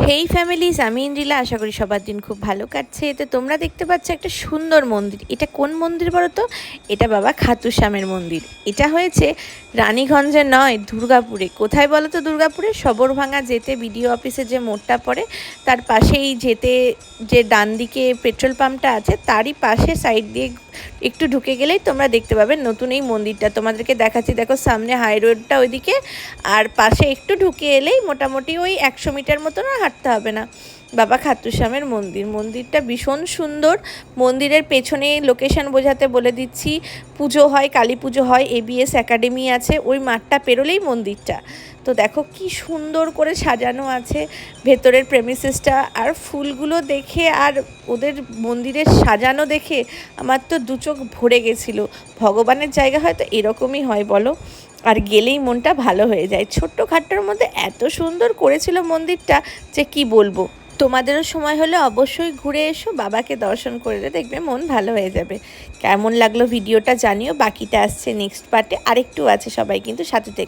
হেই families, আমি ইন্দ্রিলা। আশা করি সবার দিন খুব ভালো কাটছে। এতে তোমরা দেখতে পাচ্ছ একটা সুন্দর মন্দির। এটা কোন মন্দির বলো তো? এটা বাবা খাটুশ্যামের মন্দির। এটা হয়েছে রানীগঞ্জে নয়, দুর্গাপুরে। কোথায় বলো তো? দুর্গাপুরে সবরভাঙা যেতে বিডিও অফিসে যে মোড়টা পড়ে তার পাশেই যেতে, যে ডান দিকে পেট্রোল পাম্পটা আছে তারই পাশে সাইড দিয়ে একটু ঢুকে গেলেই তোমরা দেখতে পাবে নতুন এই মন্দিরটা। তোমাদেরকে দেখাচ্ছি, দেখো সামনে হাই রোডটা ওইদিকে, আর পাশে একটু ঢুকে এলেই মোটামুটি ওই 100 মিটার মতন আর হাঁটতে হবে না, বাবা খাটুশ্যামের মন্দির। মন্দিরটা ভীষণ সুন্দর। মন্দিরের পেছনে লোকেশন বোঝাতে বলে দিচ্ছি, পুজো হয়, কালী পুজো হয়, এবিএস একাডেমি আছে, ওই মাঠটা পেরোলেই মন্দিরটা। তো দেখো কি সুন্দর করে সাজানো আছে ভেতরের প্রেমিসেসটা। আর ফুলগুলো দেখে আর ওদের মন্দিরের সাজানো দেখে আমার তো দু চোখ ভরে গেছিলো। ভগবানের জায়গা হয়তো এরকমই হয় বলো, আর গেলেই মনটা ভালো হয়ে যায়। ছোট্টখাট্টোর মধ্যে এত সুন্দর করেছিল মন্দিরটা যে কি বলবো। তোমাদেরও সময় হলে অবশ্যই ঘুরে এসো, বাবাকে দর্শন করে দেখবে মন ভালো হয়ে যাবে। কেমন লাগলো ভিডিওটা জানিও। বাকিটা আসছে নেক্সট পার্টে, আরেকটু আছে, সবাই কিন্তু সাথে থেকে।